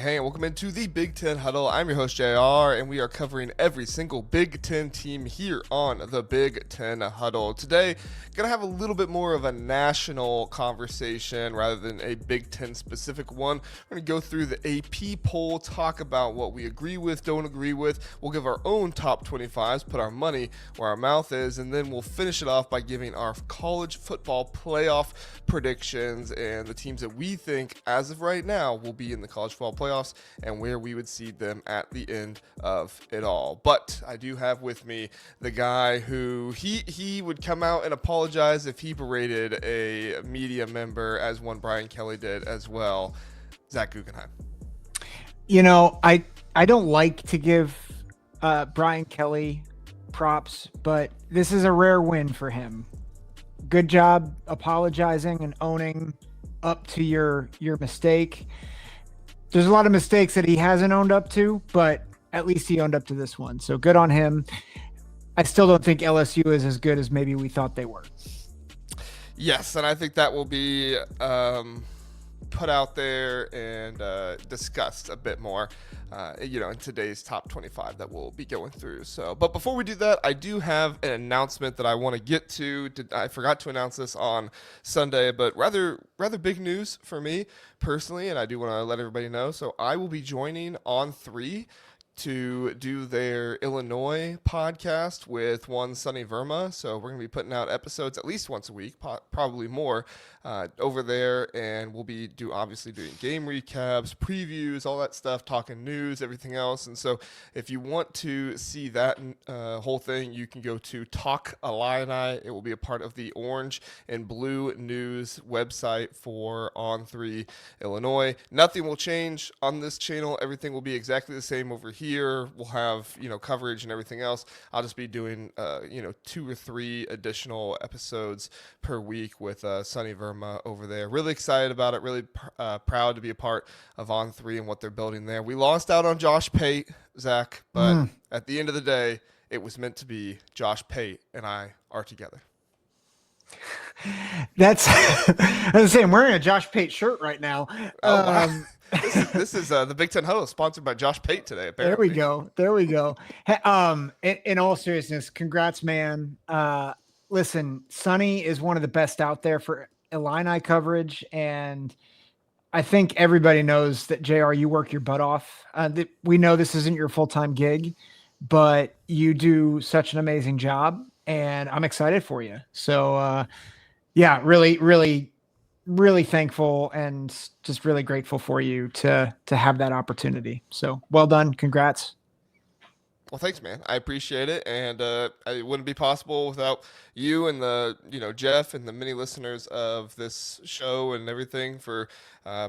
Hey, and welcome into the Big Ten Huddle. I'm your host, JR, and we are covering every single Big Ten team here on the Big Ten Huddle. Today, going to have a little bit more of a national conversation rather than a Big Ten specific one. We're going to go through the AP poll, talk about what we agree with, don't agree with. We'll give our own top 25s, put our money where our mouth is, and then we'll finish it off by giving our college football playoff predictions and the teams that we think, as of right now, will be in the college football playoffs and where we would seed them at the end of it all. But I do have with me the guy who he would come out and apologize if he berated a media member, as one Brian Kelly did as well. Zack Guggenheim. You know, I don't like to give Brian Kelly props, but this is a rare win for him. Good job apologizing and owning up to your mistake. There's a lot of mistakes that he hasn't owned up to, but at least he owned up to this one. So good on him. I still don't think LSU is as good as maybe we thought they were. Yes, and I think that will be put out there and discussed a bit more, in today's top 25 that we'll be going through. So, but before we do that, I do have an announcement that I want to get to. I forgot to announce this on Sunday, but rather big news for me personally, and I do want to let everybody know. So I will be joining On3 to do their Illinois podcast with one Sonny Verma. So we're going to be putting out episodes at least once a week, probably more, over there. And we'll be obviously doing game recaps, previews, all that stuff, talking news, everything else. And so if you want to see that whole thing, you can go to Talk Illini. It will be a part of the Orange and Blue News website for On3 Illinois. Nothing will change on this channel. Everything will be exactly the same over here. We'll have coverage and everything else. I'll just be doing 2 or 3 additional episodes per week with Sonny Verma over there. Really excited about it. Really proud to be a part of On3 and what they're building there. We lost out on Josh Pate, Zach, but at the end of the day, it was meant to be. Josh Pate and I are together. That's I was saying, I'm wearing a Josh Pate shirt right now. Wow. This is the Big Ten Huddle, sponsored by Josh Pate today. Apparently. There we go. In all seriousness, congrats, man. Listen, Sonny is one of the best out there for Illini coverage, and I think everybody knows that, JR, you work your butt off. We know this isn't your full-time gig, but you do such an amazing job, and I'm excited for you. So, yeah, really thankful and just really grateful for you to have that opportunity. So well done. Congrats. Well, thanks, man. I appreciate it. And it wouldn't be possible without you and Jeff and the many listeners of this show and everything for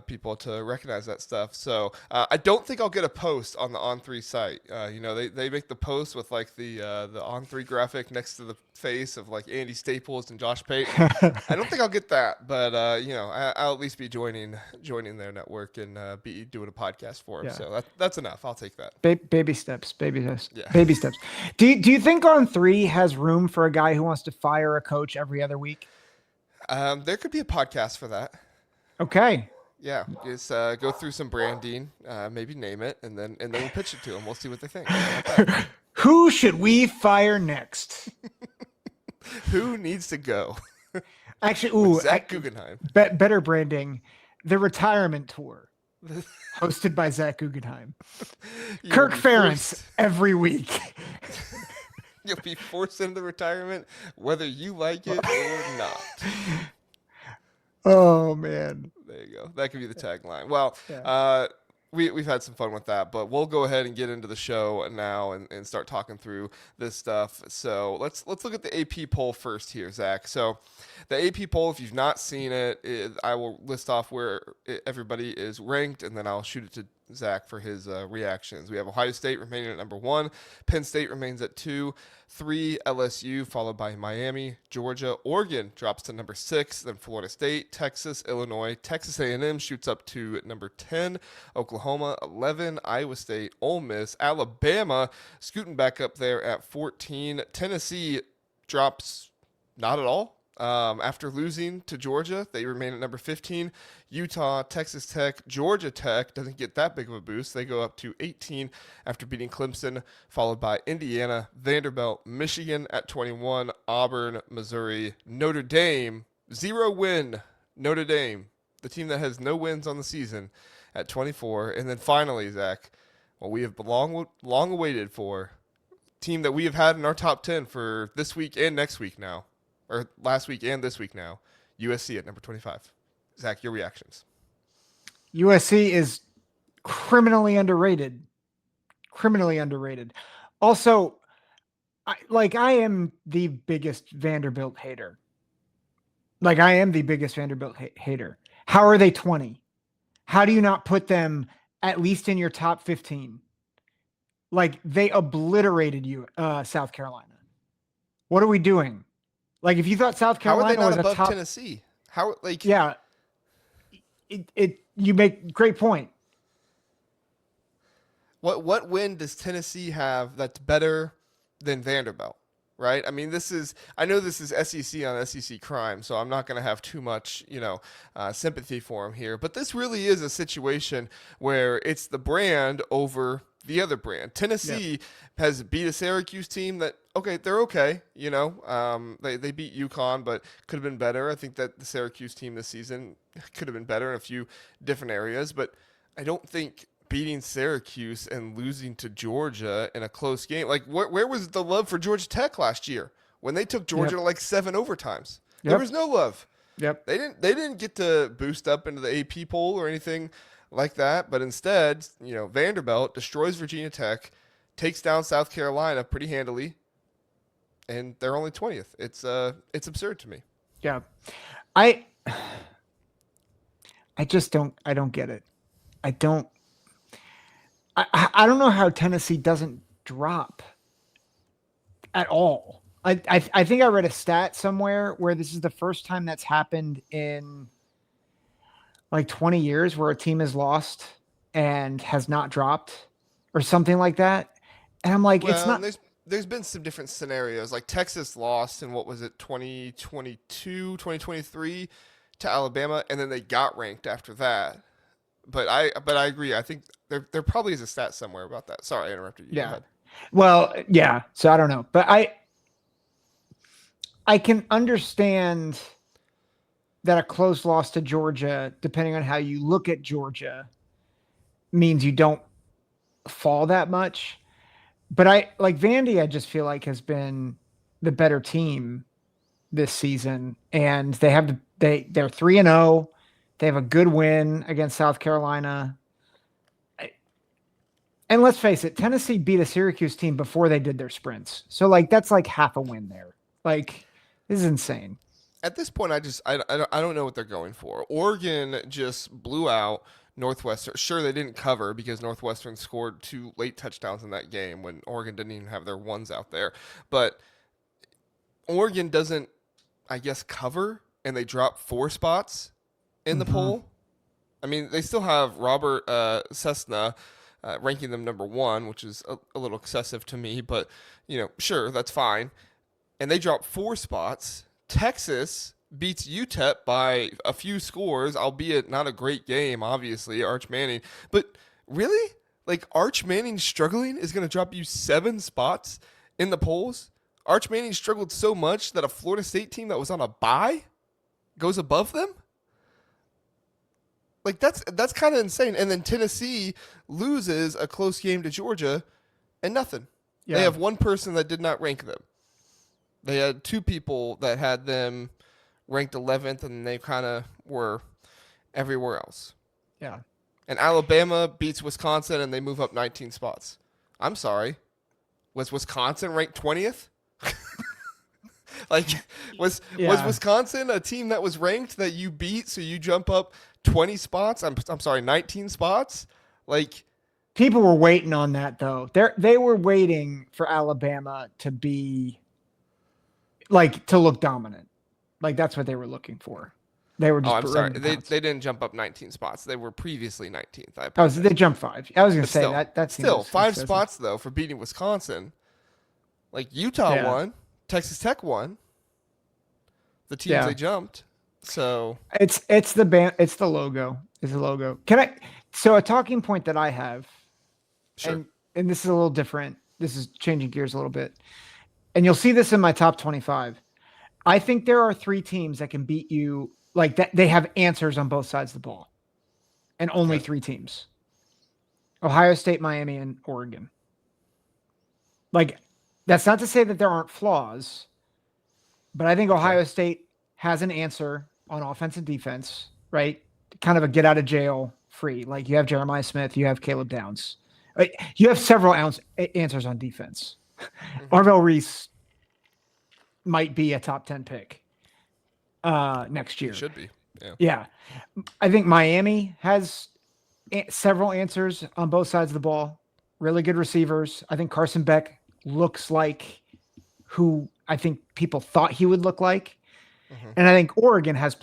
people to recognize that stuff. So I don't think I'll get a post on the On3 site. They make the post with like the On3 graphic next to the face of like Andy Staples and Josh Pate. I don't think I'll get that, but I'll at least be joining their network and be doing a podcast for them. Yeah. So that's enough. I'll take that. Baby steps. Yeah. Baby steps. Do you think On3 has room for a guy who wants to fire a coach every other week? There could be a podcast for that. Okay. Yeah, just go through some branding, maybe name it, and then we'll pitch it to them. We'll see what they think. Who should we fire next? Who needs to go? Actually, Zack Guggenheim. Better branding. The retirement tour, hosted by Zack Guggenheim. Kirk Ferentz every week. You'll be forced into retirement, whether you like it or not. Oh, man. There you go. That could be the tagline. Well, yeah. We've had some fun with that, but we'll go ahead and get into the show now and start talking through this stuff. So let's look at the AP poll first here, Zach. So the AP poll, if you've not seen it, I will list off where everybody is ranked, and then I'll shoot it to Zach for his reactions. We have Ohio State remaining at number 1. Penn State remains at 2. 3, LSU, followed by Miami. Georgia. Oregon drops to number 6. Then Florida State, Texas, Illinois. Texas A&M shoots up to number 10. Oklahoma, 11. Iowa State, Ole Miss. Alabama scooting back up there at 14. Tennessee drops not at all After losing to Georgia, they remain at number 15. Utah, Texas Tech, Georgia Tech doesn't get that big of a boost. They go up to 18 after beating Clemson, followed by Indiana, Vanderbilt, Michigan at 21, Auburn, Missouri, Notre Dame, 0 win. Notre Dame, the team that has no wins on the season, at 24. And then finally, Zach, what we have long awaited for, team that we have had in our top 10 for this week and next week now, or last week and this week now, USC at number 25. Zach, your reactions. USC is criminally underrated. Criminally underrated. Also, I am the biggest Vanderbilt hater. How are they 20? How do you not put them at least in your top 15? Like, they obliterated you, South Carolina. What are we doing? Like, if you thought South Carolina was above top Tennessee, how yeah, you make great point. What win does Tennessee have that's better than Vanderbilt? Right? I mean, I know this is SEC on SEC crime, so I'm not going to have too much, sympathy for him here. But this really is a situation where it's the brand over the other brand. Tennessee has beat a Syracuse team that, okay, they're okay. They beat UConn, but could have been better. I think that the Syracuse team this season could have been better in a few different areas, but I don't think beating Syracuse and losing to Georgia in a close game. Like, where was the love for Georgia Tech last year when they took Georgia to like 7 overtimes? There was no love. Yep. They didn't get to boost up into the AP poll or anything like that, but instead, Vanderbilt destroys Virginia Tech, takes down South Carolina pretty handily, and they're only 20th. It's absurd to me. Yeah. I just don't get it. I don't know how Tennessee doesn't drop at all. I think I read a stat somewhere where this is the first time that's happened in like 20 years where a team has lost and has not dropped or something like that. And I'm like, it's not. There's been some different scenarios. Like Texas lost in, what was it, 2022, 2023 to Alabama, and then they got ranked after that. But I agree. I think there probably is a stat somewhere about that. Sorry, I interrupted you. Yeah. Well, yeah. So I don't know, but I can understand that a close loss to Georgia, depending on how you look at Georgia, means you don't fall that much. But Vandy, I just feel like has been the better team this season, and they're 3-0. They have a good win against South Carolina. And let's face it, Tennessee beat a Syracuse team before they did their sprints. So, that's like half a win there. This is insane. At this point, I don't know what they're going for. Oregon just blew out Northwestern. Sure, they didn't cover because Northwestern scored 2 late touchdowns in that game when Oregon didn't even have their ones out there. But Oregon doesn't, I guess, cover, and they drop 4 spots in the poll. I mean, they still have Robert Cessna ranking them number 1, which is a little excessive to me, but sure, that's fine. And they drop 4 spots. Texas beats UTEP by a few scores, albeit not a great game, obviously, Arch Manning. But really? Arch Manning struggling is going to drop you 7 spots in the polls? Arch Manning struggled so much that a Florida State team that was on a bye goes above them? That's kind of insane. And then Tennessee loses a close game to Georgia and nothing. Yeah. They have one person that did not rank them. They had 2 people that had them ranked 11th, and they kind of were everywhere else. Yeah. And Alabama beats Wisconsin, and they move up 19 spots. I'm sorry. Was Wisconsin ranked 20th? Was Wisconsin a team that was ranked that you beat, so you jump up 20 spots? I'm sorry, 19 spots? People were waiting on that, though. They were waiting for Alabama to be to look dominant. That's what they were looking for. They were just I'm sorry. They didn't jump up 19 spots. They were previously 19th. Oh, so they jumped 5. I was going to say that seems still 5 spots though for beating Wisconsin. Utah won, Texas Tech won. the teams Yeah. they jumped. So It's the band. It's the logo. It's the logo. So a talking point that I have, sure. and this is a little different. This is changing gears a little bit. And you'll see this in my top 25. I think there are 3 teams that can beat you like that. They have answers on both sides of the ball, and only Okay. 3 teams: Ohio State, Miami, and Oregon. Like, that's not to say that there aren't flaws, but I think Ohio State has an answer on offense and defense, right? Kind of a get out of jail free. Like, you have Jeremiah Smith, you have Caleb Downs. You have several answers on defense. Arvell Reese might be a top 10 pick next year. He should be. Yeah. I think Miami has several answers on both sides of the ball. Really good receivers. I think Carson Beck looks like who I think people thought he would look like. And I think Oregon has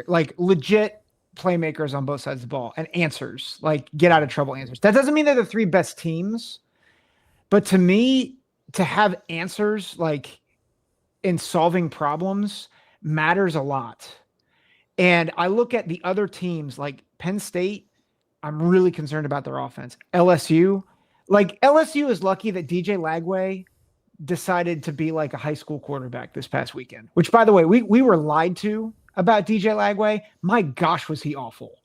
like legit playmakers on both sides of the ball and answers, like get out of trouble answers. That doesn't mean they're the 3 best teams, but to me, to have answers like in solving problems matters a lot. And I look at the other teams like Penn State. I'm really concerned about their offense. LSU is lucky that DJ Lagway decided to be like a high school quarterback this past weekend, which, by the way, we were lied to about DJ Lagway. My gosh, was he awful.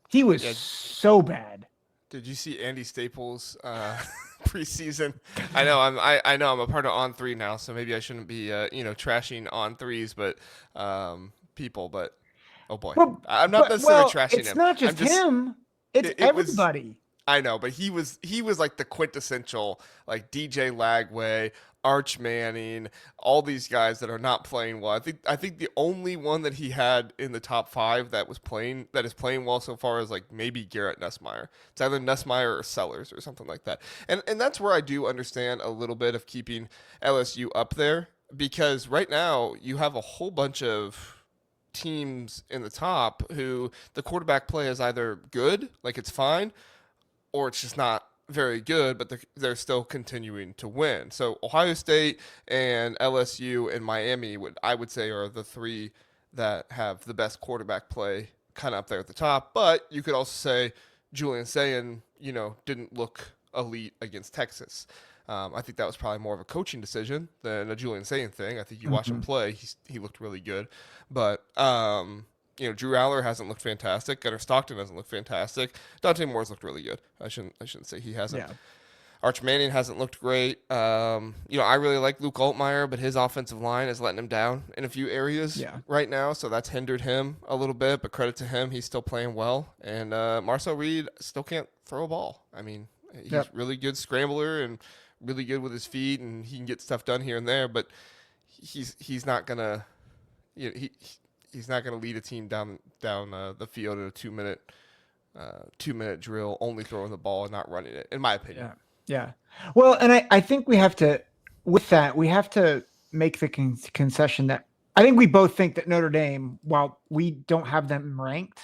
He was so bad. Did you see Andy Staples preseason? I know I'm a part of On 3 now, so maybe I shouldn't be trashing On 3s, but people, but oh boy. I'm not necessarily trashing him. It's not just him. It's everybody. I know, but he was like the quintessential like DJ Lagway, Arch Manning, all these guys that are not playing well. I think the only one that he had in the top 5 that is playing well so far is like maybe Garrett Nussmeier. It's either Nussmeier or Sellers or something like that. And that's where I do understand a little bit of keeping LSU up there, because right now you have a whole bunch of teams in the top who the quarterback play is either good, like it's fine, or it's just not very good, but they're still continuing to win. So Ohio State and LSU and Miami I would say are the 3 that have the best quarterback play kind of up there at the top. But you could also say Julian Sayin, didn't look elite against Texas. I think that was probably more of a coaching decision than a Julian Sayin thing. I think you watch him play, he looked really good. But Drew Aller hasn't looked fantastic. Gunnar Stockton hasn't looked fantastic. Dante Moore's looked really good. I shouldn't say he hasn't. Yeah. Arch Manning hasn't looked great. I really like Luke Altmaier, but his offensive line is letting him down in a few areas right now, so that's hindered him a little bit, but credit to him, he's still playing well. And Marcel Reed still can't throw a ball. I mean, he's really good scrambler and really good with his feet, and he can get stuff done here and there, but he's not going to he's not going to lead a team down the field in a 2-minute drill, only throwing the ball and not running it, in my opinion. Yeah. Well, and I think we have to make the concession that I think we both think that Notre Dame, while we don't have them ranked,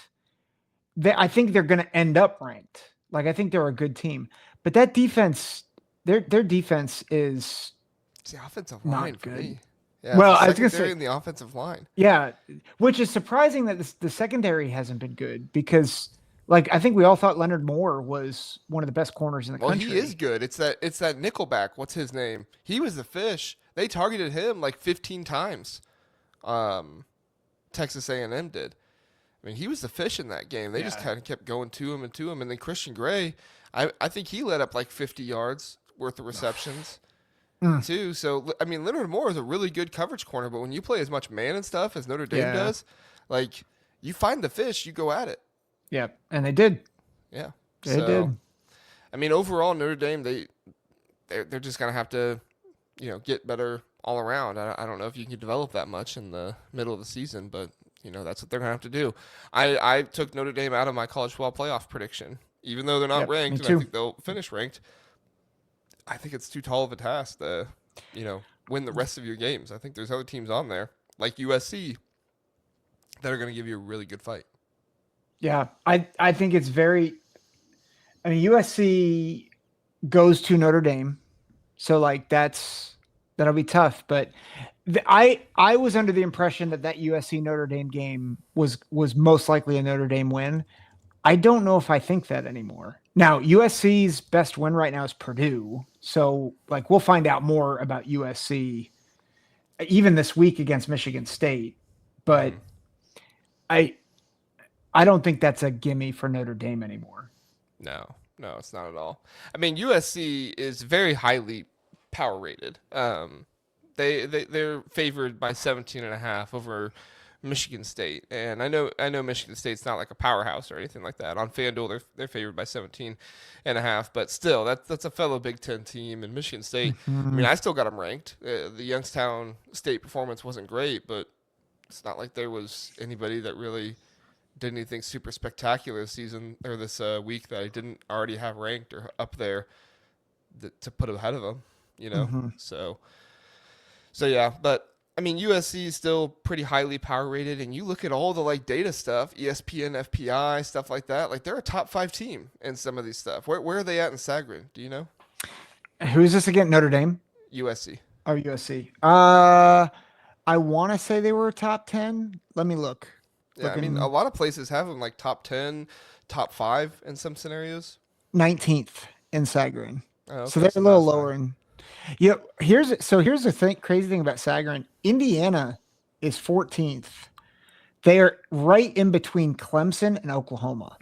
I think they're going to end up ranked. Like, I think they're a good team, but that defense, their defense is it's the offensive line for me. Yeah, well, I was going to say in the offensive line. Yeah, which is surprising that the secondary hasn't been good, because like I think we all thought Leonard Moore was one of the best corners in the country. Well, he is good. It's that nickelback. What's his name? He was the fish. They targeted him like 15 times. Texas A&M did. I mean, he was the fish in that game. They just kind of kept going to him, and then Christian Gray, I think he led up like 50 yards worth of receptions. Too. So, I mean, Leonard Moore is a really good coverage corner, but when you play as much man and stuff as Notre Dame does, like, you find the fish, you go at it. Yeah, and they did. Yeah. They did. I mean, overall, Notre Dame, they're just going to have to, get better all around. I don't know if you can develop that much in the middle of the season, but, that's what they're going to have to do. I took Notre Dame out of my college football playoff prediction, even though they're not ranked, and I think they'll finish ranked. I think it's too tall of a task to, win the rest of your games. I think there's other teams on there, like USC, that are going to give you a really good fight. Yeah, I think it's USC goes to Notre Dame. So, like, that's That'll be tough. But I was under the impression that USC Notre Dame game was most likely a Notre Dame win. I don't know if I think that anymore. Now, USC's best win right now is Purdue. So, like, we'll find out more about USC even this week against Michigan State. But I don't think that's a gimme for Notre Dame anymore. No, it's not at all. I mean, USC is very highly power rated. They're favored by 17.5 over Michigan State, and I know Michigan State's not like a powerhouse or anything like that. On FanDuel, they're favored by 17.5, but still, that's a fellow Big Ten team. And Michigan State, I mean, I still got them ranked. The Youngstown State performance wasn't great, but it's not like there was anybody that really did anything super spectacular this season or this week that I didn't already have ranked or up there to put ahead of them. So yeah, but. I mean, USC is still pretty highly power rated, and you look at all the like data stuff, ESPN, FPI, stuff like that. Like they're a top 5 team in some of these stuff. Where are they at in Sagarin? Do you know? Who is this again? Notre Dame? USC. Oh, USC. I want to say they were top 10. Let me look. Yeah, I mean, a lot of places have them like top 10, top 5 in some scenarios. 19th in Sagarin. Oh, okay, so they're a little lower in. Yeah, here's the crazy thing about Sagarin. Indiana is 14th. They are right in between Clemson and Oklahoma,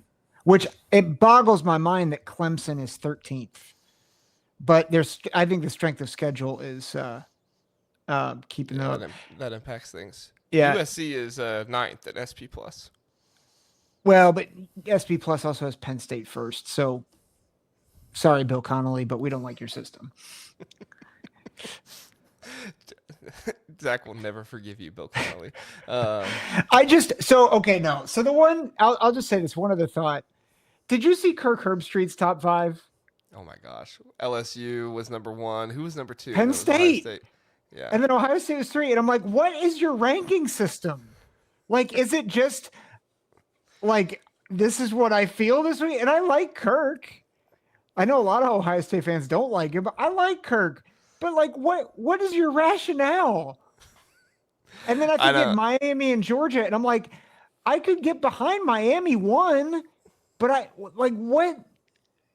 which it boggles my mind that Clemson is 13th. But I think the strength of schedule is keeping up. That impacts things. Yeah, USC is 9th at SP Plus. Well, but SP Plus also has Penn State first. So sorry, Bill Connolly, but we don't like your system. Zach will never forgive you, Bill Connolly. So the one I'll just say this one other thought. Did you see Kirk Herbstreit's top 5? Oh my gosh, LSU was number 1. Who was number 2? Penn State. Yeah, and then Ohio State was 3. And I'm like, what is your ranking system? Like, is it just like this is what I feel this week? And I like Kirk. I know a lot of Ohio State fans don't like him, but I like Kirk. But like, what is your rationale? And then I could get Miami and Georgia, and I'm like, I could get behind Miami 1, but what?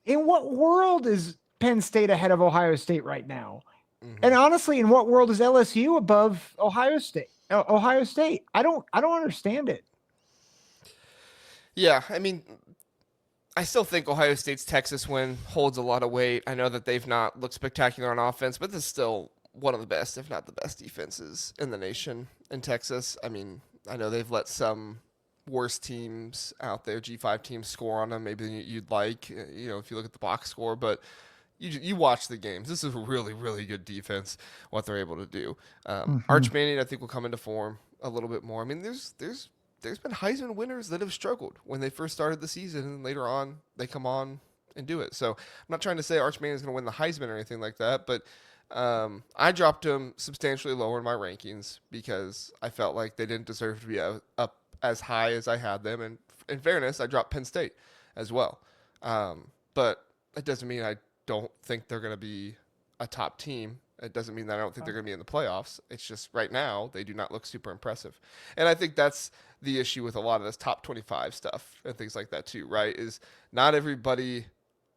In what world is Penn State ahead of Ohio State right now? Mm-hmm. And honestly, in what world is LSU above Ohio State? I don't understand it. Yeah, I mean, I still think Ohio State's Texas win holds a lot of weight. I know that they've not looked spectacular on offense, but this is still one of the best, if not the best, defenses in the nation in Texas. I mean, I know they've let some worse teams out there, G5 teams, score on them maybe than you'd like, if you look at the box score, but you watch the games. This is a really, really good defense, what they're able to do. Arch Manning, I think, will come into form a little bit more. I mean, there's been Heisman winners that have struggled when they first started the season, and later on they come on and do it. So I'm not trying to say Arch Manning is going to win the Heisman or anything like that, but I dropped him substantially lower in my rankings because I felt like they didn't deserve to be up as high as I had them. And in fairness, I dropped Penn State as well. But it doesn't mean I don't think they're going to be a top team. It doesn't mean that I don't think they're going to be in the playoffs. It's just right now they do not look super impressive. And I think that's the issue with a lot of this top 25 stuff and things like that too, right? Is not everybody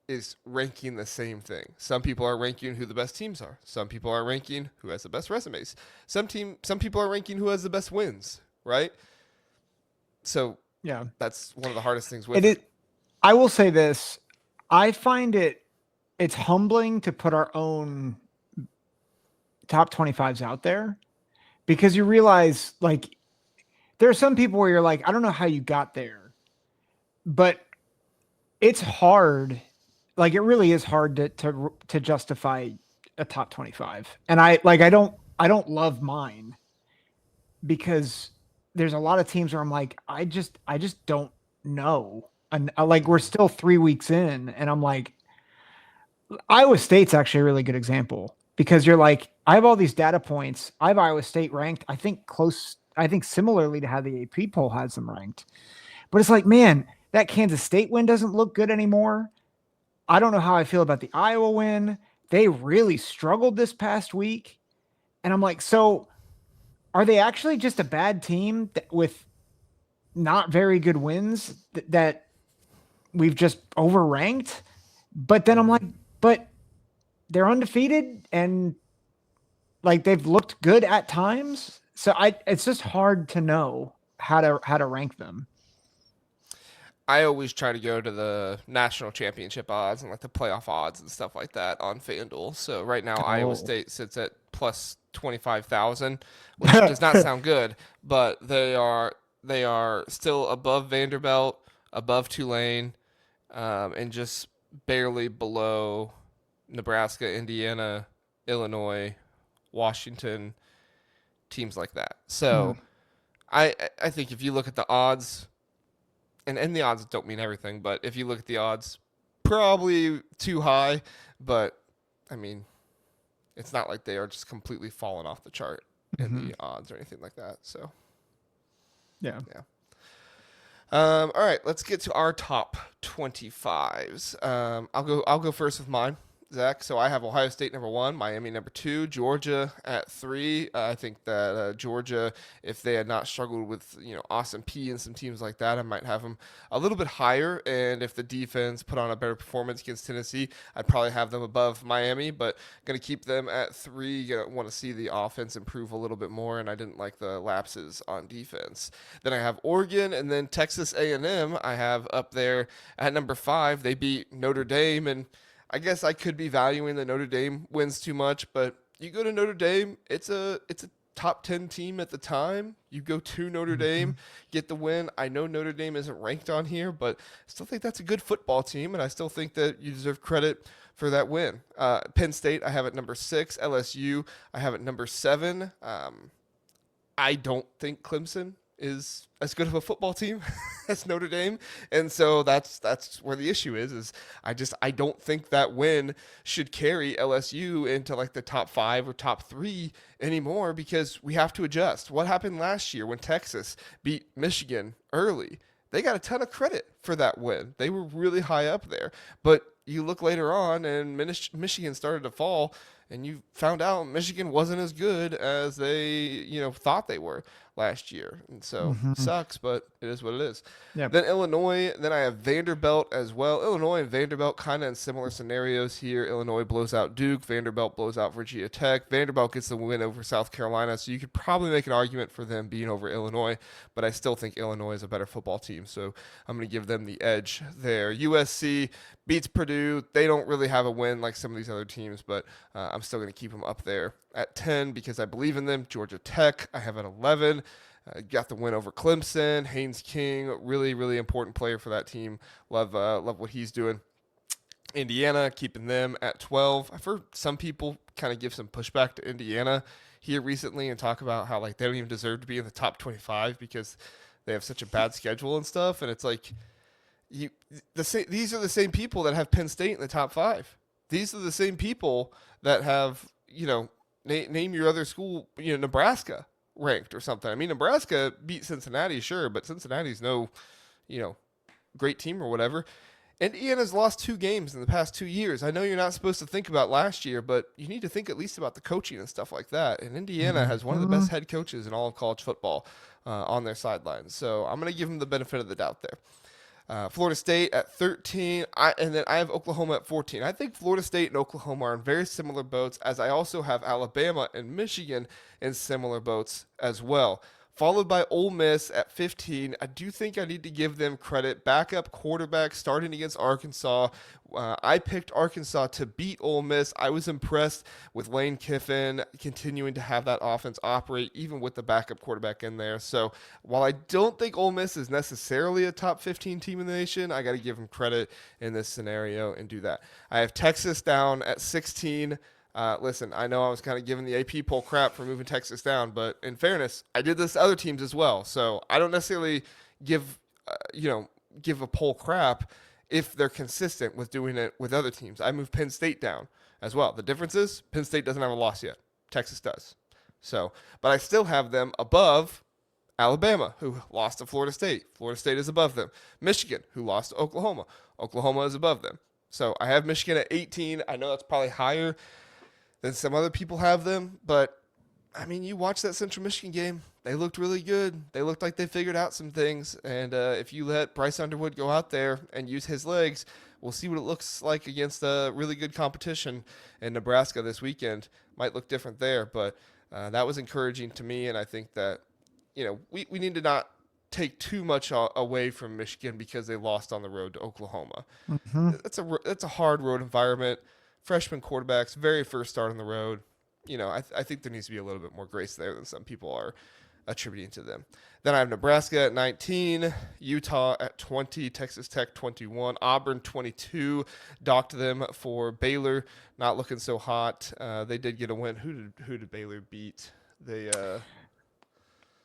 is ranking the same thing. Some people are ranking who the best teams are. Some people are ranking who has the best resumes. Some people are ranking who has the best wins, right? So yeah, that's one of the hardest things with it. I will say this. I find it's humbling to put our own top 25s out there because you realize like there are some people where you're like, I don't know how you got there, but it's hard. Like it really is hard to justify a top 25. And I don't love mine because there's a lot of teams where I'm like, I just don't know. And like, we're still 3 weeks in and I'm like, Iowa State's actually a really good example because you're like, I have all these data points. I have Iowa State ranked, I think similarly to how the AP poll has them ranked, but it's like, man, that Kansas State win doesn't look good anymore. I don't know how I feel about the Iowa win. They really struggled this past week. And I'm like, so are they actually just a bad team with not very good wins that we've just overranked? But then I'm like, but they're undefeated and like they've looked good at times. So it's just hard to know how to rank them. I always try to go to the national championship odds and like the playoff odds and stuff like that on FanDuel. So right now Iowa Oh. State sits at plus 25,000, which does not sound good, but they are still above Vanderbilt, above Tulane, and just barely below Nebraska, Indiana, Illinois, Washington, teams like that. So Mhm. I think if you look at the odds, and the odds don't mean everything, but if you look at the odds, probably too high. But I mean, it's not like they are just completely falling off the chart in Mhm. the odds or anything like that. So Yeah. yeah. All right, let's get to our top 25s. I'll go first with mine, Zach. So I have Ohio State number one, Miami number two, Georgia at three. I think that Georgia, if they had not struggled with Austin P and some teams like that, I might have them a little bit higher. And if the defense put on a better performance against Tennessee, I'd probably have them above Miami. But gonna keep them at three. Gonna want to see the offense improve a little bit more, and I didn't like the lapses on defense. Then I have Oregon, and then Texas A&M. I have up there at number five. They beat Notre Dame, and I guess I could be valuing the Notre Dame wins too much, but you go to Notre Dame, it's a top 10 team at the time. You go to Notre Dame, Mhm. get the win. I know Notre Dame isn't ranked on here, but I still think that's a good football team, and I still think that you deserve credit for that win. Penn State, I have at number six. LSU, I have at number seven. I don't think Clemson is as good of a football team as Notre Dame, and so that's where the issue is. I don't think that win should carry LSU into like the top five or top three anymore because we have to adjust. What happened last year when Texas beat Michigan early? They got a ton of credit for that win. They were really high up there, but you look later on and Michigan started to fall, and you found out Michigan wasn't as good as they thought they were last year, and so Mhm. sucks, but it is what it is. Yep. Then Illinois, then I have Vanderbilt as well. Illinois and Vanderbilt kind of in similar scenarios here. Illinois blows out Duke, Vanderbilt blows out Virginia Tech. Vanderbilt gets the win over South Carolina, so you could probably make an argument for them being over Illinois, but I still think Illinois is a better football team, so I'm going to give them the edge there. USC beats Purdue. They don't really have a win like some of these other teams, but I'm still going to keep them up there at 10 because I believe in them. Georgia Tech, I have at 11. Got the win over Clemson. Haynes King, really, really important player for that team. Love what he's doing. Indiana, keeping them at 12. I've heard some people kind of give some pushback to Indiana here recently and talk about how like they don't even deserve to be in the top 25 because they have such a bad schedule and stuff. And it's like you these are the same people that have Penn State in the top five. These are the same people that have name your other school, Nebraska ranked or something. I mean, Nebraska beat Cincinnati, sure, but Cincinnati's no you know great team or whatever. Indiana's lost two games in the past 2 years. I know you're not supposed to think about last year, but you need to think at least about the coaching and stuff like that. And Indiana has one of the best Mhm. head coaches in all of college football on their sidelines. So I'm going to give them the benefit of the doubt there. Florida State at 13, and then I have Oklahoma at 14. I think Florida State and Oklahoma are in very similar boats, as I also have Alabama and Michigan in similar boats as well. Followed by Ole Miss at 15. I do think I need to give them credit. Backup quarterback starting against Arkansas. I picked Arkansas to beat Ole Miss. I was impressed with Lane Kiffin continuing to have that offense operate, even with the backup quarterback in there. So while I don't think Ole Miss is necessarily a top 15 team in the nation, I got to give them credit in this scenario and do that. I have Texas down at 16. Listen, I know I was kind of giving the AP poll crap for moving Texas down, but in fairness, I did this to other teams as well. So I don't necessarily give, give a poll crap if they're consistent with doing it with other teams. I moved Penn State down as well. The difference is Penn State doesn't have a loss yet. Texas does. So, but I still have them above Alabama, who lost to Florida State. Florida State is above them. Michigan, who lost to Oklahoma. Oklahoma is above them. So I have Michigan at 18. I know that's probably higher than some other people have them, but I mean, you watch that Central Michigan game. They looked really good. They looked like they figured out some things. And if you let Bryce Underwood go out there and use his legs, we'll see what it looks like against a really good competition in Nebraska this weekend. Might look different there, but that was encouraging to me. And I think that, we need to not take too much away from Michigan because they lost on the road to Oklahoma. Mm-hmm. That's a hard road environment. Freshman quarterbacks, very first start on the road. I think there needs to be a little bit more grace there than some people are attributing to them. Then I have Nebraska at 19, Utah at 20, Texas Tech 21, Auburn 22. Docked them for Baylor, not looking so hot. They did get a win. Who did Baylor beat?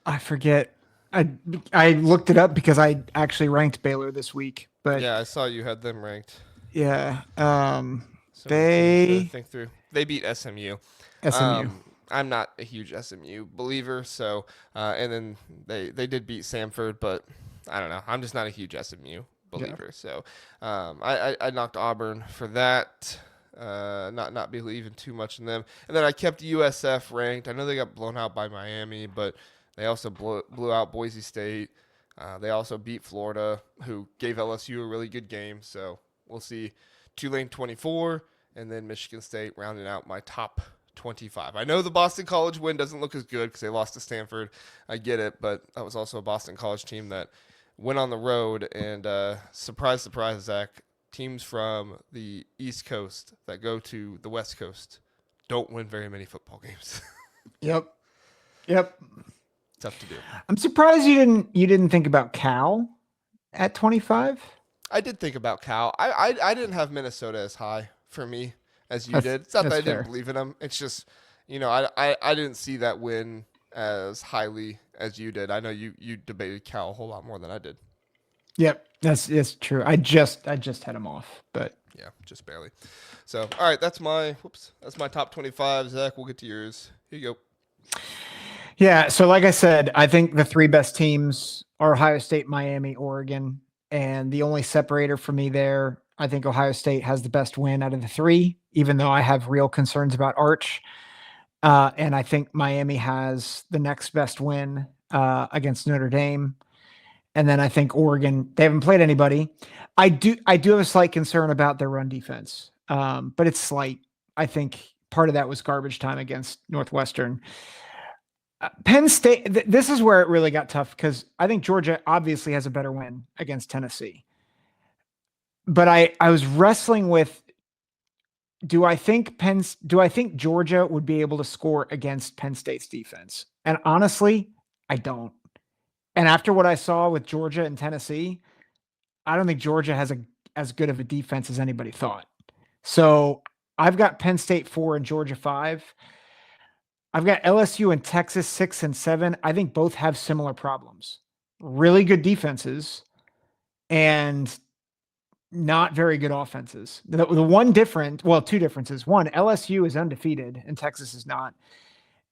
I forget. I looked it up because I actually ranked Baylor this week, but yeah, I saw you had them ranked. yeah, So they think through. They beat SMU. SMU. I'm not a huge SMU believer, so and then they did beat Samford, but I don't know. I'm just not a huge SMU believer, so I knocked Auburn for that. Not believing too much in them, and then I kept USF ranked. I know they got blown out by Miami, but they also blew out Boise State. They also beat Florida, who gave LSU a really good game. So we'll see. Tulane 24, and then Michigan State rounding out my top 25. I know the Boston College win doesn't look as good because they lost to Stanford. I get it, but that was also a Boston College team that went on the road. And surprise, surprise, Zach, teams from the East Coast that go to the West Coast don't win very many football games. Yep. Tough to do. I'm surprised you didn't think about Cal at 25. I did think about Cal. I didn't have Minnesota as high for me as you did. It's not that I didn't believe in them. It's just, I didn't see that win as highly as you did. I know you debated Cal a whole lot more than I did. Yep, that's true. I just had them off, but yeah, just barely. So, all right, that's my top 25. Zach, we'll get to yours. Here you go. Yeah, so like I said, I think the three best teams are Ohio State, Miami, Oregon. And the only separator for me there, I think Ohio State has the best win out of the three, even though I have real concerns about Arch. And I think Miami has the next best win against Notre Dame. And then I think Oregon, they haven't played anybody. I do have a slight concern about their run defense, but it's slight. I think part of that was garbage time against Northwestern. Penn State, this is where it really got tough because I think Georgia obviously has a better win against Tennessee. But I was wrestling with, do I think Georgia would be able to score against Penn State's defense? And honestly, I don't. And after what I saw with Georgia and Tennessee, I don't think Georgia has as good of a defense as anybody thought. So I've got Penn State 4 and Georgia 5. I've got LSU and Texas 6 and 7. I think both have similar problems. Really good defenses and not very good offenses. The one different, well, two differences. One, LSU is undefeated and Texas is not.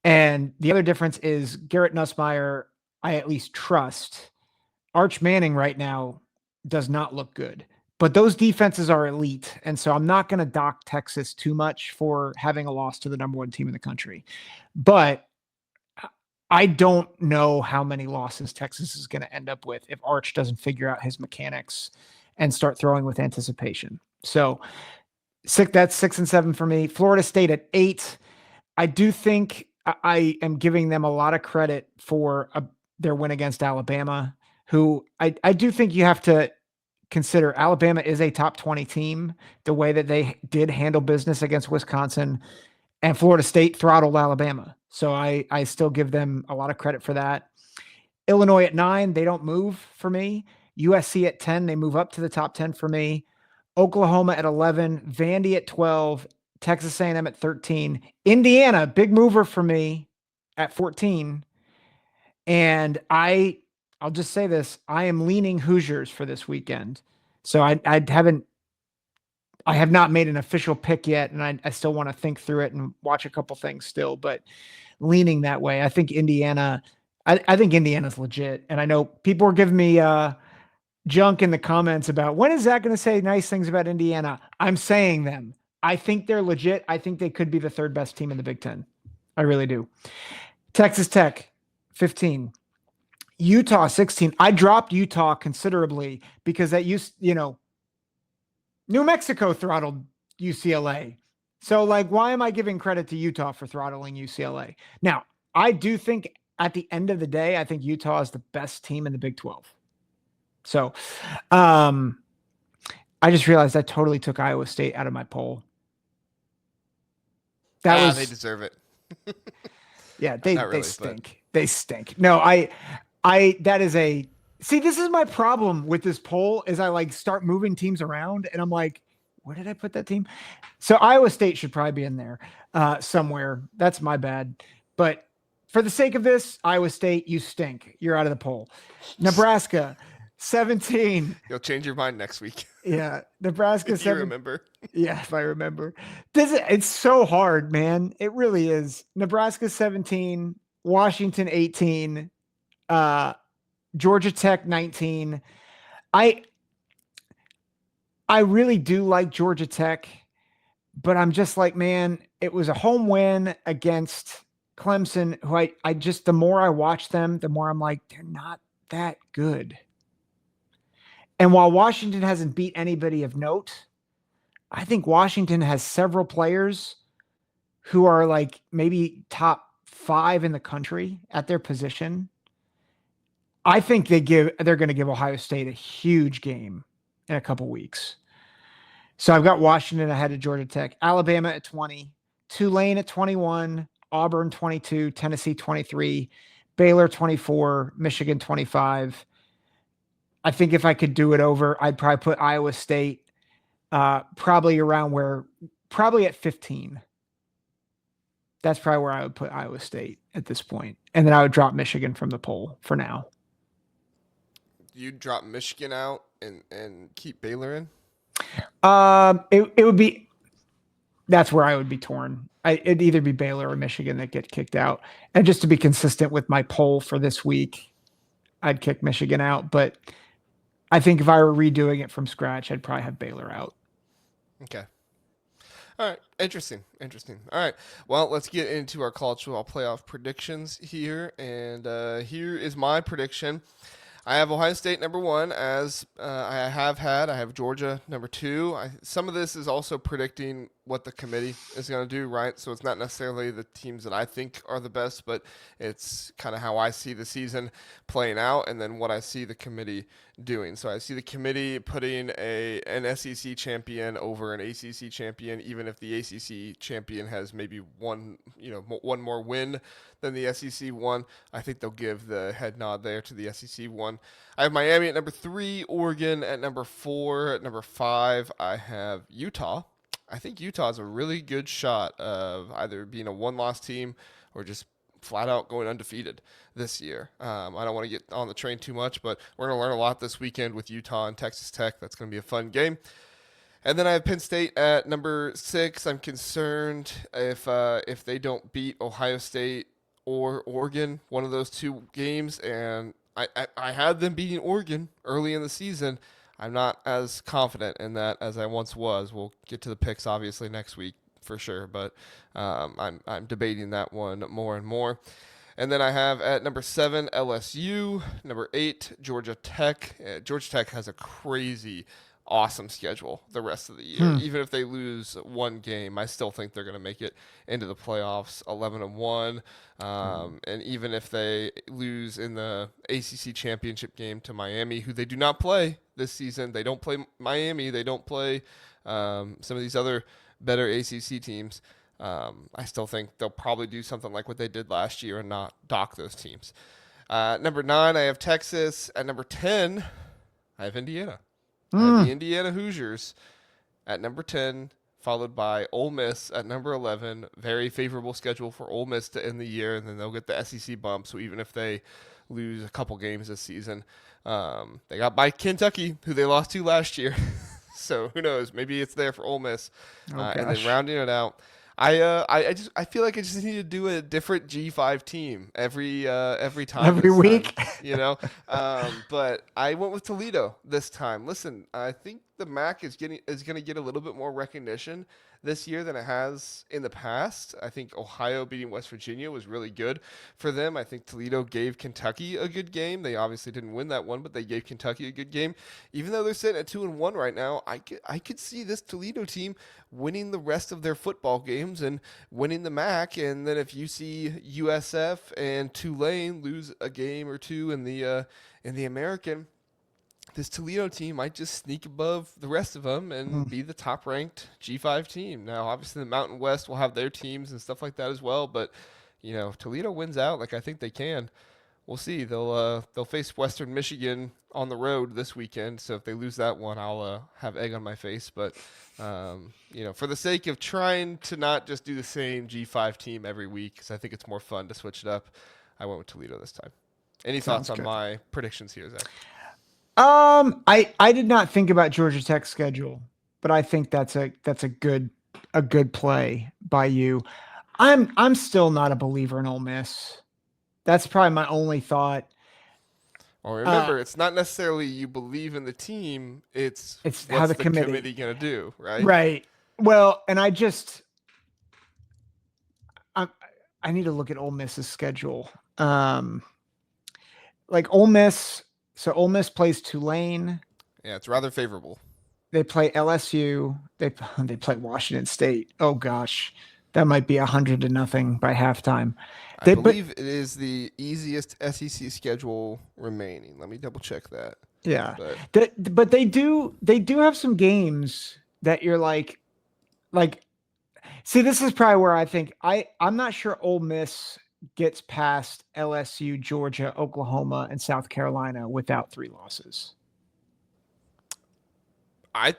And the other difference is Garrett Nussmeier, I at least trust. Arch Manning right now does not look good. But those defenses are elite. And so I'm not going to dock Texas too much for having a loss to the number one team in the country. But I don't know how many losses Texas is going to end up with if Arch doesn't figure out his mechanics and start throwing with anticipation. So that's 6 and 7 for me. Florida State at 8. I do think I am giving them a lot of credit for their win against Alabama, who I do think you have to consider. Alabama is a top 20 team, the way that they did handle business against Wisconsin, and Florida State throttled Alabama. So I still give them a lot of credit for that. Illinois at 9, they don't move for me. USC at 10, they move up to the top 10 for me. Oklahoma at 11, Vandy at 12, Texas A&M at 13. Indiana, big mover for me at 14. And I'll just say this, I am leaning Hoosiers for this weekend. So I have not made an official pick yet, and I still want to think through it and watch a couple things still, but leaning that way. I think Indiana's legit. And I know people are giving me junk in the comments about when is Zach going to say nice things about Indiana? I'm saying them. I think they're legit. I think they could be the third best team in the Big Ten. I really do. Texas Tech, 15. Utah, 16. I dropped Utah considerably because that New Mexico throttled UCLA. So, like, why am I giving credit to Utah for throttling UCLA? Now, I do think at the end of the day, I think Utah is the best team in the Big 12. So, I just realized I totally took Iowa State out of my poll. They deserve it. Yeah, they really, stink. But... They stink. No, that is see, this is my problem with this poll is I like start moving teams around and I'm like, where did I put that team? So Iowa State should probably be in there somewhere. That's my bad. But for the sake of this, Iowa State, you stink. You're out of the poll. Nebraska, 17. You'll change your mind next week. Yeah. Nebraska, 7. You remember? Yeah, if I remember. It's so hard, man. It really is. Nebraska, 17. Washington, 18. Georgia Tech, 19. I really do like Georgia Tech, but I'm just like, man, it was a home win against Clemson, who I just, the more I watch them, the more I'm like, they're not that good. And while Washington hasn't beat anybody of note, I think Washington has several players who are like maybe top 5 in the country at their position. I think they're going to give Ohio State a huge game in a couple weeks. So I've got Washington ahead of Georgia Tech, Alabama at 20, Tulane at 21, Auburn 22, Tennessee 23, Baylor 24, Michigan 25. I think if I could do it over, I'd probably put Iowa State probably at 15. That's probably where I would put Iowa State at this point. And then I would drop Michigan from the poll for now. You'd drop Michigan out and keep Baylor in? It would be, that's where I would be torn. It'd either be Baylor or Michigan that get kicked out. And just to be consistent with my poll for this week, I'd kick Michigan out. But I think if I were redoing it from scratch, I'd probably have Baylor out. Okay. All right. Interesting. All right. Well, let's get into our college football playoff predictions here. And here is my prediction. I have Ohio State number 1, as I have had. I have Georgia number 2. Some of this is also predicting what the committee is going to do, right? So it's not necessarily the teams that I think are the best, but it's kind of how I see the season playing out and then what I see the committee doing. So I see the committee putting an SEC champion over an ACC champion, even if the ACC champion has maybe one more win than the SEC one. I think they'll give the head nod there to the SEC one. I have Miami at number 3, Oregon at number 4. At number 5, I have Utah. I think Utah has a really good shot of either being a one-loss team or just flat out going undefeated this year. I don't want to get on the train too much, but we're going to learn a lot this weekend with Utah and Texas Tech. That's going to be a fun game. And then I have Penn State at number 6. I'm concerned if they don't beat Ohio State or Oregon, one of those two games, and I had them beating Oregon early in the season. I'm not as confident in that as I once was. We'll get to the picks obviously next week for sure, but I'm debating that one more and more. And then I have at number 7 LSU, number 8 Georgia Tech. Georgia Tech has a crazy awesome schedule the rest of the year. Even if they lose one game, I still think they're going to make it into the playoffs 11-1. And even if they lose in the ACC championship game to Miami, who they do not play this season, they don't play Miami, they don't play some of these other better ACC teams. I still think they'll probably do something like what they did last year and not dock those teams. Number 9, I have Texas. At number 10, I have Indiana. I have the Indiana Hoosiers at number 10, followed by Ole Miss at number 11. Very favorable schedule for Ole Miss to end the year, and then they'll get the SEC bump. So even if they lose a couple games this season, they got by Kentucky, who they lost to last year. So who knows? Maybe it's there for Ole Miss. And then rounding it out, I feel like I just need to do a different G5 team every time. Every week. But I went with Toledo this time. Listen, I think the MAC is going to get a little bit more recognition this year than it has in the past. I think Ohio beating West Virginia was really good for them. I think Toledo gave Kentucky a good game. They obviously didn't win that one, but they gave Kentucky a good game. Even though they're sitting at 2-1 right now, I could see this Toledo team winning the rest of their football games and winning the MAC. And then if you see USF and Tulane lose a game or two in the American, this Toledo team might just sneak above the rest of them and be the top ranked G5 team. Now, obviously, the Mountain West will have their teams and stuff like that as well. But, if Toledo wins out, like I think they can, we'll see. They'll face Western Michigan on the road this weekend. So if they lose that one, I'll have egg on my face. But, for the sake of trying to not just do the same G5 team every week, because I think it's more fun to switch it up, I went with Toledo this time. Any thoughts on my predictions here, Zach? I did not think about Georgia Tech's schedule, but I think that's a good play by you. I'm still not a believer in Ole Miss. That's probably my only thought. Well, remember, it's not necessarily you believe in the team; it's how the committee going to do, right? Right. Well, and I need to look at Ole Miss's schedule. Like Ole Miss. So Ole Miss plays Tulane. Yeah, it's rather favorable. They play LSU. They play Washington State. Oh gosh, that might be 100-0 by halftime. I believe it is the easiest SEC schedule remaining. Let me double check that. Yeah, but they do have some games that you're like. See, this is probably where I think I'm not sure Ole Miss gets past LSU, Georgia, Oklahoma, and South Carolina without 3 losses. I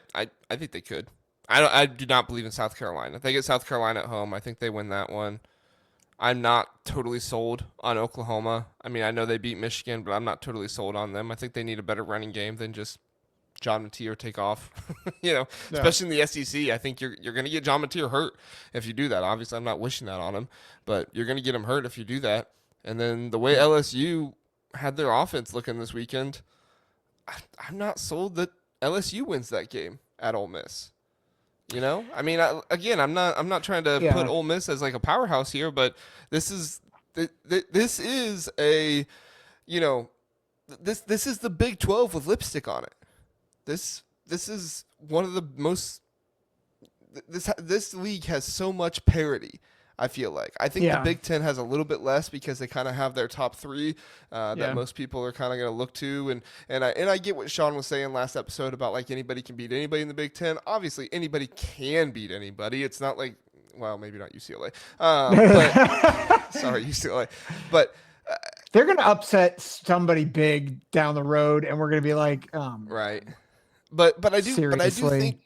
think they could. I do not believe in South Carolina. If they get South Carolina at home, I think they win that one. I'm not totally sold on Oklahoma. I mean, I know they beat Michigan, but I'm not totally sold on them. I think they need a better running game than just John Mateer take off, especially in the SEC. I think you're going to get John Mateer hurt if you do that. Obviously, I'm not wishing that on him, but you're going to get him hurt if you do that. And then the way LSU had their offense looking this weekend, I'm not sold that LSU wins that game at Ole Miss. I mean, I'm not trying to put Ole Miss as like a powerhouse here, but this is this is a, this is the Big 12 with lipstick on it. This is one of the most. This league has so much parity. I feel like I think the Big Ten has a little bit less because they kind of have their top 3 that most people are kind of going to look to, and I get what Sean was saying last episode about like anybody can beat anybody in the Big Ten. Obviously, anybody can beat anybody. It's not like, well, maybe not UCLA, but sorry UCLA, but. They're going to upset somebody big down the road, and we're going to be like, right. But I do seriously?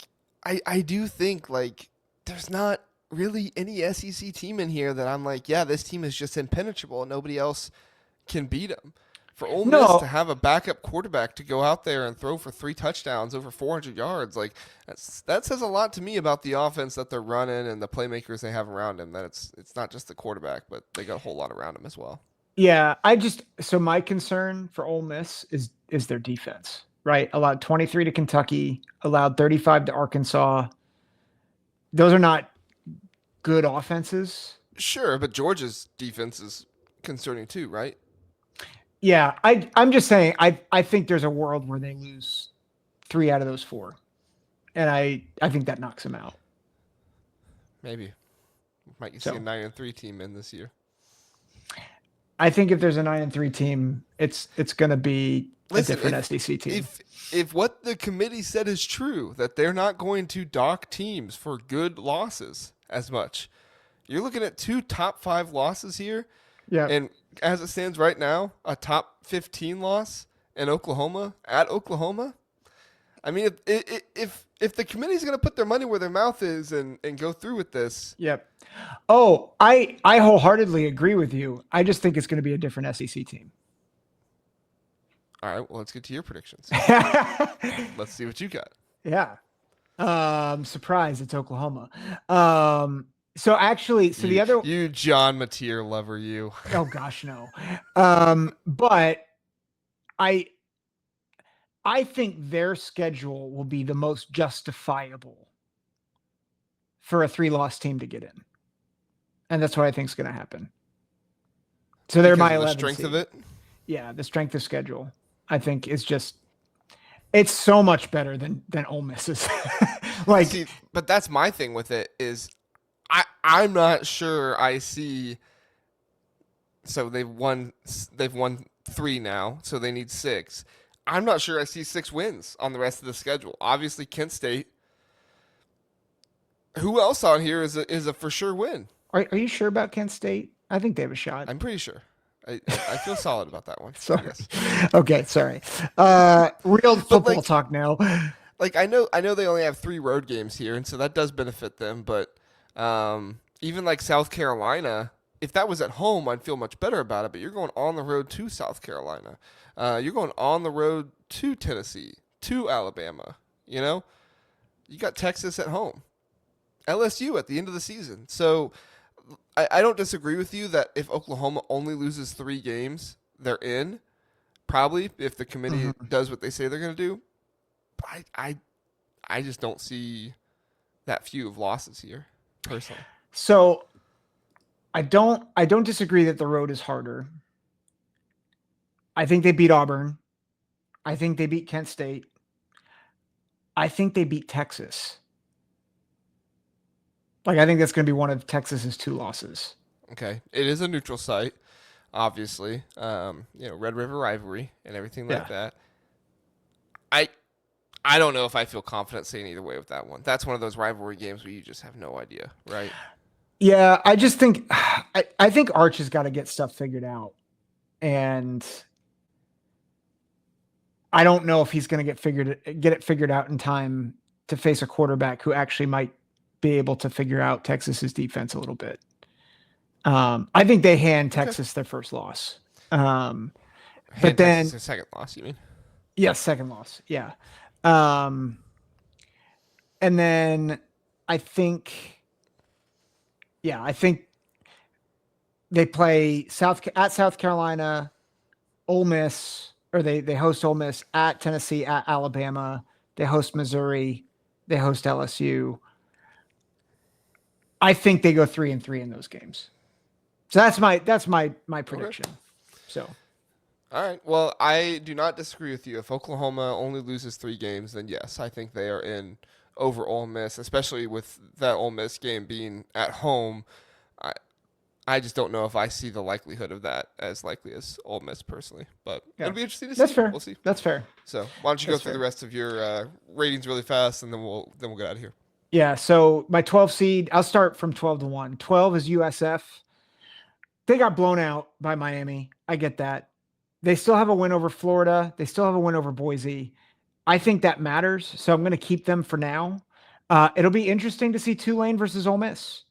I do think like there's not really any SEC team in here that I'm like, yeah, this team is just impenetrable and nobody else can beat them. For Ole Miss to have a backup quarterback to go out there and throw for 3 touchdowns over 400 yards, like that says a lot to me about the offense that they're running and the playmakers they have around him. That it's not just the quarterback, but they got a whole lot around him as well. Yeah, so my concern for Ole Miss is their defense, right? Allowed 23 to Kentucky, allowed 35 to Arkansas. Those are not good offenses. Sure, but Georgia's defense is concerning too, right? Yeah, I'm just saying I think there's a world where they lose 3 out of those 4. And I think that knocks them out. Maybe. Might see a 9-3 team in this year. I think if there's a 9-3 team, it's going to be a different SEC team. If what the committee said is true, that they're not going to dock teams for good losses as much, you're looking at 2 top 5 losses here. Yeah. And as it stands right now, a top 15 loss in Oklahoma at Oklahoma. I mean, if the committee's going to put their money where their mouth is and go through with this. Yep. Oh, I wholeheartedly agree with you. I just think it's going to be a different SEC team. All right, well, let's get to your predictions. Let's see what you got. Yeah. Surprise, it's Oklahoma. So actually, the other... You John Mateer lover, you. Oh, gosh, no. But I think their schedule will be the most justifiable for a 3-loss team to get in. And that's what I think is going to happen. So they're my 11 strength seed. of it. Yeah, the strength of schedule, I think, is just it's so much better than Ole Miss's. Like, see, but that's my thing with it is I'm not sure I see. So they've won 3 now, so they need 6. I'm not sure I see 6 wins on the rest of the schedule. Obviously, Kent State. Who else on here is a for sure win? are you sure about Kent State? I think they have a shot. I'm pretty sure. I feel solid about that one. Sorry. Yes. Okay, sorry. Real football talk now. Like I know they only have 3 road games here, and so that does benefit them. But even like South Carolina, if that was at home, I'd feel much better about it. But you're going on the road to South Carolina. You're going on the road to Tennessee, to Alabama. You know, you got Texas at home, LSU at the end of the season. So I don't disagree with you that if Oklahoma only loses 3 games, they're in. Probably if the committee does what they say they're going to do. But I just don't see that few of losses here, personally. So I don't disagree that the road is harder. I think they beat Auburn. I think they beat Kent State. I think they beat Texas. Like, I think that's going to be one of Texas's 2 losses. Okay. It is a neutral site, obviously. Red River rivalry and everything like that. I don't know if I feel confident saying either way with that one. That's one of those rivalry games where you just have no idea, right? Yeah, I just think I think Arch has got to get stuff figured out. And I don't know if he's going to get it figured out in time to face a quarterback who actually might be able to figure out Texas's defense a little bit. I think they hand Texas their first loss. But then Texas their second loss, you mean? Yes, second loss. Yeah. And then I think they play South Carolina, Ole Miss, or they host Ole Miss, at Tennessee, at Alabama. They host Missouri. They host LSU. I think they go 3-3 in those games. So that's my prediction. Okay. So. All right. Well, I do not disagree with you. If Oklahoma only loses 3 games, then yes, I think they are in over Ole Miss, especially with that Ole Miss game being at home. I just don't know if I see the likelihood of that as likely as Ole Miss personally, but it'll be interesting to see. That's fair. We'll see. That's fair. So why don't you go through the rest of your ratings really fast, and then we'll get out of here. Yeah. So my 12 seed, I'll start from 12 to 1. 12 is USF. They got blown out by Miami. I get that. They still have a win over Florida. They still have a win over Boise. I think that matters. So I'm going to keep them for now. It'll be interesting to see Tulane versus Ole Miss.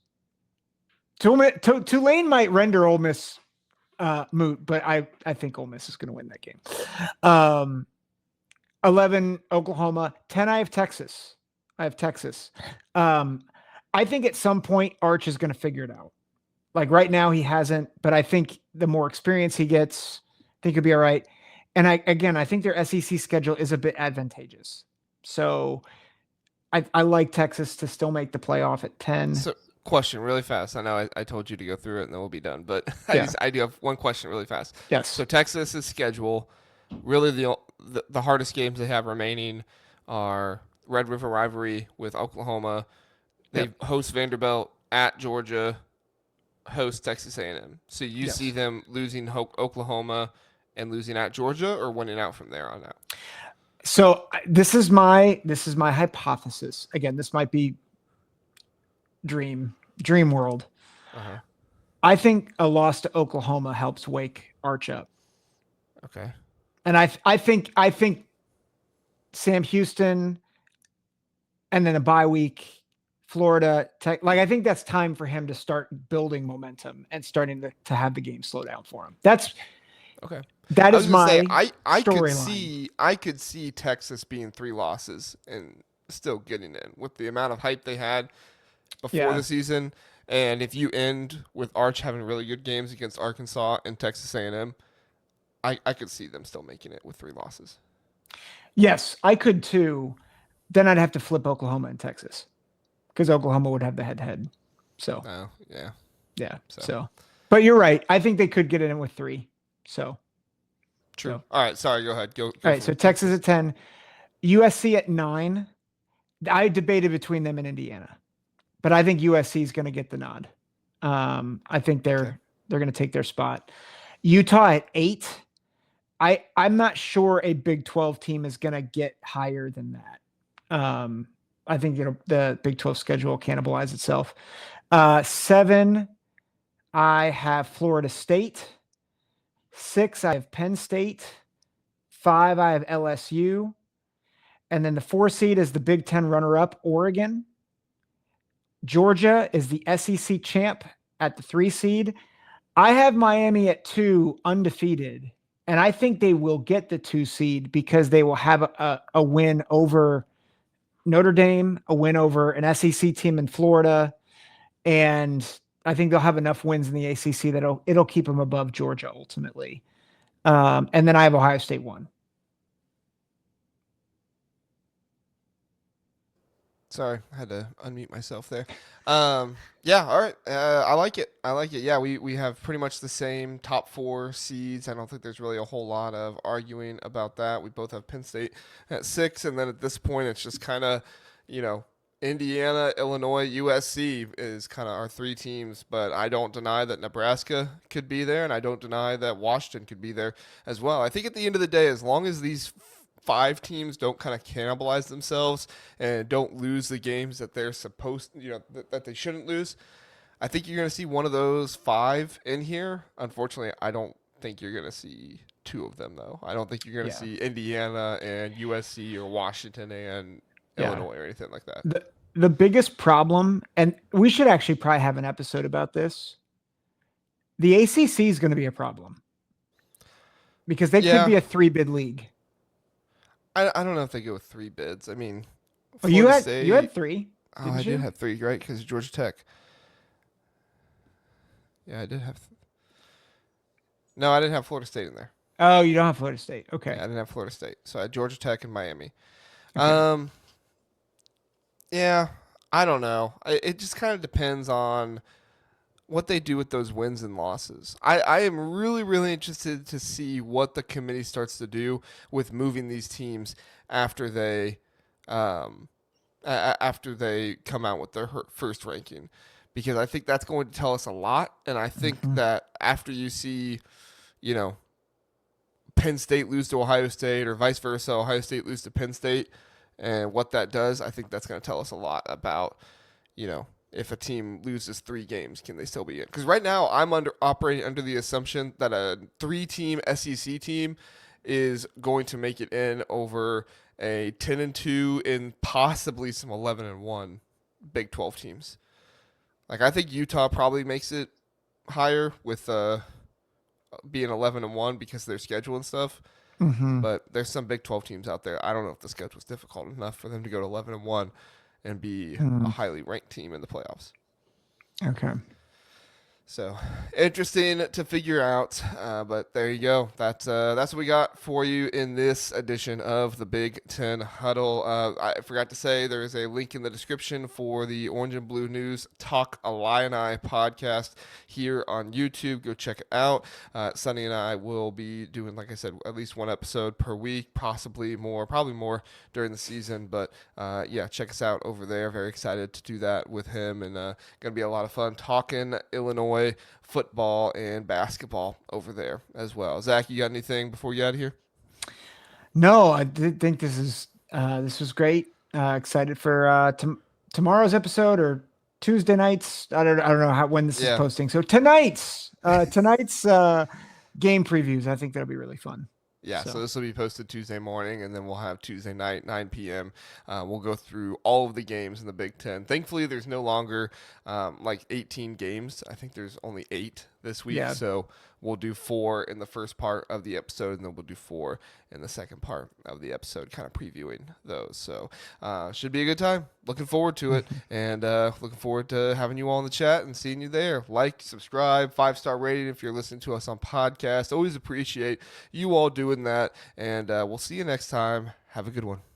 Tulane might render Ole Miss moot, but I think Ole Miss is going to win that game. 11, Oklahoma. 10, I have Texas. I think at some point Arch is going to figure it out. Like right now he hasn't, but I think the more experience he gets, I think he'll be all right. And I think their SEC schedule is a bit advantageous. So I like Texas to still make the playoff at 10. So, question really fast. I know I told you to go through it and then we'll be done, but I do have one question really fast. Yes. So Texas's schedule, really the hardest games they have remaining are Red River rivalry with Oklahoma. They host Vanderbilt, at Georgia, host Texas A&M. So you see them losing Oklahoma and losing at Georgia, or winning out from there on out? So this is my hypothesis. Again, this might be dream world. Uh-huh. I think a loss to Oklahoma helps wake Arch up. Okay. And I think Sam Houston and then a bye week, Florida Tech, I think that's time for him to start building momentum and starting to have the game slow down for him. That's okay. That is my I could see Texas being 3 losses and still getting in with the amount of hype they had before the season. And if you end with Arch having really good games against Arkansas and Texas A&M, I could see them still making it with 3 losses. Yes, I could too. Then I'd have to flip Oklahoma and Texas because Oklahoma would have the head-to-head. So Oh, yeah. yeah. So So, but you're right. I think they could get it in with 3. So true. so All right. Sorry. Go ahead. all Go right. So for Texas Texas. at 10, USC at 9. I debated between them and Indiana, but I think USC is going to get the nod. I think Okay. they're going to take their spot. Utah at 8. I'm not sure a Big 12 team is going to get higher than that. I think the Big 12 schedule will cannibalize itself. 7, I have Florida State. 6, I have Penn State. 5, I have LSU. And then the 4 seed is the Big Ten runner-up, Oregon. Georgia is the SEC champ at the 3 seed. I have Miami at 2, undefeated. And I think they will get the 2 seed because they will have a win over Notre Dame, a win over an SEC team in Florida. And I think they'll have enough wins in the ACC that it'll keep them above Georgia ultimately. And then I have Ohio State 1. Sorry, I had to unmute myself there. Yeah, all right. I like it. I like it. Yeah, we have pretty much the same top 4 seeds. I don't think there's really a whole lot of arguing about that. We both have Penn State at 6, and then at this point, it's just kind of, you know, Indiana, Illinois, USC is kind of our 3 teams. But I don't deny that Nebraska could be there, and I don't deny that Washington could be there as well. I think at the end of the day, as long as these 5 teams don't kind of cannibalize themselves and don't lose the games that they're supposed, that they shouldn't lose, I think you're going to see one of those 5 in here. Unfortunately, I don't think you're going to see 2 of them, though. I don't think you're going to see Indiana and USC or Washington and Illinois or anything like that. The biggest problem, and we should actually probably have an episode about this, the ACC is going to be a problem because they could be a 3-bid league. I don't know if they go with 3 bids. I mean, you had 3. Oh, I did have 3, right? Because Georgia Tech. Yeah, I did have. No, I didn't have Florida State in there. Oh, you don't have Florida State. Okay. Yeah, I didn't have Florida State. So I had Georgia Tech and Miami. Okay. Yeah, I don't know. It just kind of depends on what they do with those wins and losses. I am really, really interested to see what the committee starts to do with moving these teams after they after they come out with their first ranking, because I think that's going to tell us a lot. And I think that after you see, you know, Penn State lose to Ohio State or vice versa, Ohio State lose to Penn State, and what that does, I think that's going to tell us a lot about, you know, if a team loses 3 games, can they still be in? Because right now I'm operating under the assumption that a 3-team SEC team is going to make it in over a 10-2 and possibly some 11-1 Big 12 teams. Like, I think Utah probably makes it higher with being 11-1 because of their schedule and stuff. But there's some Big 12 teams out there. I don't know if the schedule is difficult enough for them to go to 11-1 and be a highly ranked team in the playoffs. Okay. So interesting to figure out, but there you go. That's what we got for you in this edition of the Big Ten Huddle. I forgot to say there is a link in the description for the Orange and Blue News Talk Illini podcast here on YouTube. Go check it out. Sonny and I will be doing, like I said, at least 1 episode per week, possibly more, probably more during the season. But yeah, check us out over there. Very excited to do that with him, and going to be a lot of fun talking Illinois football and basketball over there as well. Zach, you got anything before we get out of here? No, I did think this was great. Excited for tomorrow's episode or Tuesday nights. I don't know when this is posting. So tonight's game previews. I think that'll be really fun. Yeah, so this will be posted Tuesday morning, and then we'll have Tuesday night, 9 p.m. We'll go through all of the games in the Big Ten. Thankfully, there's no longer like 18 games. I think there's only 8 this week, so we'll do 4 in the first part of the episode, and then we'll do 4 in the second part of the episode, kind of previewing those. So should be a good time. Looking forward to it, and looking forward to having you all in the chat and seeing you there. Like, subscribe, 5-star rating if you're listening to us on podcast. Always appreciate you all doing that, and we'll see you next time. Have a good one.